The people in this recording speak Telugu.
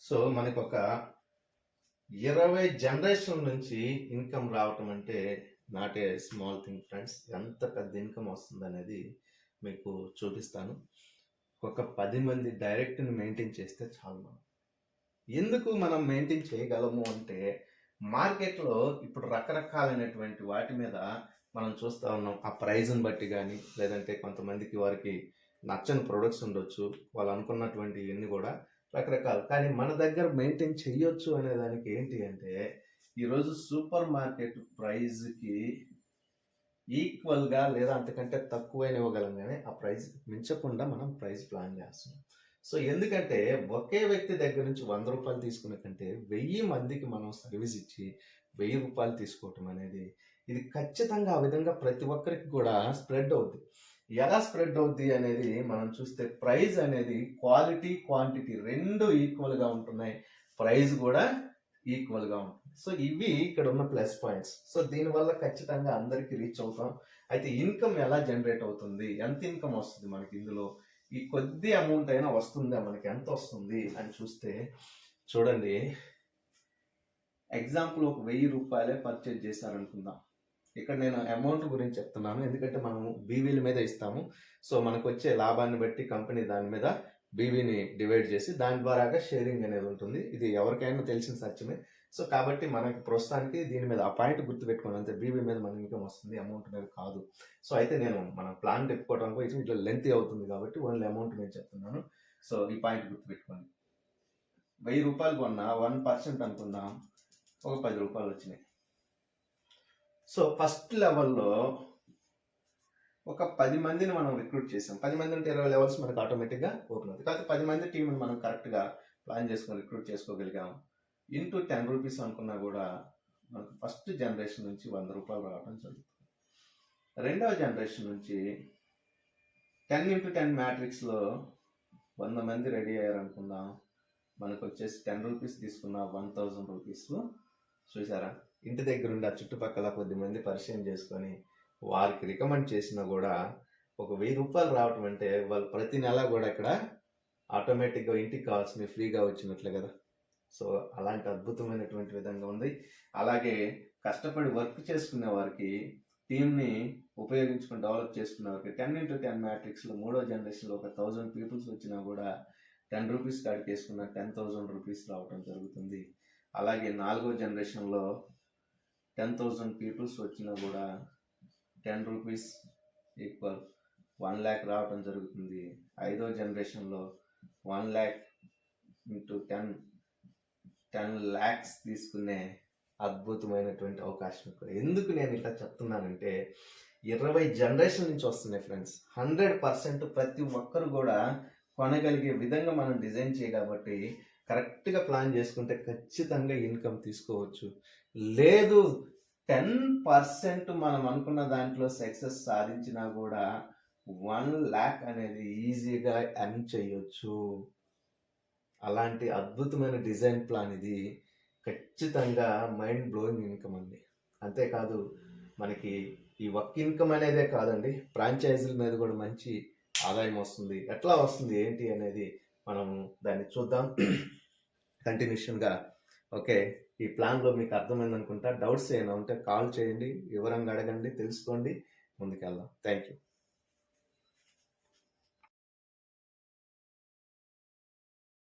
సో మనకు ఒక 20 జనరేషన్ నుంచి ఇన్కమ్ రావటం అంటే not a small thing friends. ఎంత పెద్ద ఇన్కమ్ వస్తుంది అనేది మీకు చూపిస్తాను. ఒక 10 మంది డైరెక్ట్ని మెయింటైన్ చేస్తే చాలు. ఎందుకు మనం మెయింటైన్ చేయగలము అంటే మార్కెట్లో ఇప్పుడు రకరకాలైనటువంటి వాటి మీద మనం చూస్తూ ఉన్నాం. ఆ ప్రైజ్ని బట్టి కానీ, లేదంటే కొంతమందికి వారికి నచ్చని ప్రొడక్ట్స్ ఉండొచ్చు, వాళ్ళు అనుకున్నటువంటి ఇవన్నీ కూడా రకరకాలు. కానీ మన దగ్గర మెయింటైన్ చేయొచ్చు అనే దానికి ఏంటి అంటే, ఈరోజు సూపర్ మార్కెట్ ప్రైజ్కి ఈక్వల్గా లేదా అంతకంటే తక్కువైన ఇవ్వగలం, కానీ ఆ ప్రైజ్ మించకుండా మనం ప్రైజ్ ప్లాన్ చేస్తున్నాం. సో ఎందుకంటే ఒకే వ్యక్తి దగ్గర నుంచి 100 రూపాయలు తీసుకునే కంటే 1000 మందికి మనం సర్వీస్ ఇచ్చి 1000 రూపాయలు తీసుకోవటం అనేది ఇది ఖచ్చితంగా ఆ విధంగా ప్రతి ఒక్కరికి కూడా స్ప్రెడ్ అవుద్ది. ఎలా స్ప్రెడ్ అవుద్ది అనేది మనం చూస్తే, ప్రైజ్ అనేది క్వాలిటీ క్వాంటిటీ రెండు ఈక్వల్గా ఉంటున్నాయి, ప్రైజ్ కూడా ఈక్వల్గా ఉంటుంది. సో ఇవి ఇక్కడ ఉన్న ప్లస్ పాయింట్స్. సో దీనివల్ల ఖచ్చితంగా అందరికీ రీచ్ అవుతాం. అయితే ఇన్కమ్ ఎలా జనరేట్ అవుతుంది, ఎంత ఇన్కమ్ వస్తుంది మనకి ఇందులో, ఈ కొద్ది అమౌంట్ అయినా వస్తుందా, మనకి ఎంత వస్తుంది అని చూస్తే చూడండి. ఎగ్జాంపుల్ ఒక 1000 రూపాయలే పర్చేజ్ చేశారనుకుందాం. ఇక్కడ నేను అమౌంట్ గురించి చెప్తున్నాను, ఎందుకంటే మనము బీవీల మీద ఇస్తాము. సో మనకు వచ్చే లాభాన్ని బట్టి కంపెనీ దాని మీద బీవీని డివైడ్ చేసి దాని ద్వారాగా షేరింగ్ అనేది ఉంటుంది. ఇది ఎవరికైనా తెలిసిన సత్యమే. సో కాబట్టి మనకి ప్రస్తుతానికి దీని మీద ఆ పాయింట్ గుర్తుపెట్టుకోండి అంతే. బీవీ మీద మన ఇన్కమ్ వస్తుంది, అమౌంట్ మీద కాదు. సో అయితే నేను మన ప్లాన్ చెప్పుకోవడానికి ఇట్లా లెంత్ అవుతుంది కాబట్టి ఓన్లీ అమౌంట్ నేను చెప్తున్నాను. సో ఈ పాయింట్ గుర్తుపెట్టుకోండి. 1000 రూపాయలు కొన్నా 1% అనుకుందాం, ఒక 10 రూపాయలు వచ్చినాయి. సో ఫస్ట్ లెవెల్లో ఒక 10 మందిని మనం రిక్రూట్ చేసాం. 10 మంది అంటే 20 లెవెల్స్ మనకు ఆటోమేటిక్గా ఓపెన్ అవుతుంది. కాబట్టి 10 మంది టీంని మనం కరెక్ట్గా ప్లాన్ చేసుకొని రిక్రూట్ చేసుకోగలిగాం. ఇంటూ 10 రూపీస్ అనుకున్నా కూడా మనకు ఫస్ట్ జనరేషన్ నుంచి 100 రూపాయలు రావడం జరుగుతుంది. రెండవ జనరేషన్ నుంచి 10 into 10 మ్యాట్రిక్స్లో 100 మంది రెడీ అయ్యారనుకుందాం, మనకు వచ్చేసి 10 రూపీస్ తీసుకున్న 1000 రూపీస్. చూసారా, ఇంటి దగ్గర ఉండి ఆ చుట్టుపక్కల కొద్దిమంది పరిచయం చేసుకొని వారికి రికమెండ్ చేసినా కూడా ఒక 1000 రూపాయలు రావటం అంటే వాళ్ళు ప్రతి నెల కూడా ఇక్కడ ఆటోమేటిక్గా ఇంటికి కావాల్సినవి ఫ్రీగా వచ్చినట్లే కదా. సో అలాంటి అద్భుతమైనటువంటి విధంగా ఉంది. అలాగే కష్టపడి వర్క్ చేసుకునే వారికి, టీమ్ని ఉపయోగించుకొని డెవలప్ చేసుకునే వారికి 10 into 10 మ్యాట్రిక్స్లో మూడో జనరేషన్లో ఒక 1000 పీపుల్స్ వచ్చినా కూడా 10 రూపీస్ కాడికి వేసుకున్న 10,000 రూపీస్ రావడం జరుగుతుంది. అలాగే నాలుగో జనరేషన్లో 10,000 పీపుల్స్ వచ్చినా కూడా 10 రూపీస్ ఈక్వల్ 1 lakh రావడం జరుగుతుంది. ఐదో జనరేషన్లో 1 lakh into 10 lakhs తీసుకునే అద్భుతమైనటువంటి అవకాశం ఇక్కడ. ఎందుకు నేను ఇట్లా చెప్తున్నానంటే 20 జనరేషన్ నుంచి వస్తున్నాయి ఫ్రెండ్స్. 100% ప్రతి ఒక్కరు కూడా కొనగలిగే విధంగా మనం డిజైన్ చేయబట్టి కరెక్ట్గా ప్లాన్ చేసుకుంటే ఖచ్చితంగా ఇన్కమ్ తీసుకోవచ్చు. లేదు 10% మనం అనుకున్న దాంట్లో సక్సెస్ సాధించినా కూడా 1 lakh అనేది ఈజీగా ఎర్న్ చేయొచ్చు. అలాంటి అద్భుతమైన డిజైన్ ప్లాన్ ఇది. ఖచ్చితంగా మైండ్ బ్లోయింగ్ ఇన్కమ్ అండి. అంతేకాదు మనకి ఈ వర్క్ ఇన్కమ్ అనేదే కాదండి, ఫ్రాంచైజీల మీద కూడా మంచి ఆదాయం వస్తుంది. ఎట్లా వస్తుంది ఏంటి అనేది మనం దాన్ని చూద్దాం కంటిన్యూషన్గా. ఓకే, ఈ ప్లాన్లో మీకు అర్థమైంది అనుకుంటా. డౌట్స్ ఏమైనా ఉంటే కాల్ చేయండి, వివరంగా అడగండి, తెలుసుకోండి, ముందుకెళ్దాం. Thank you.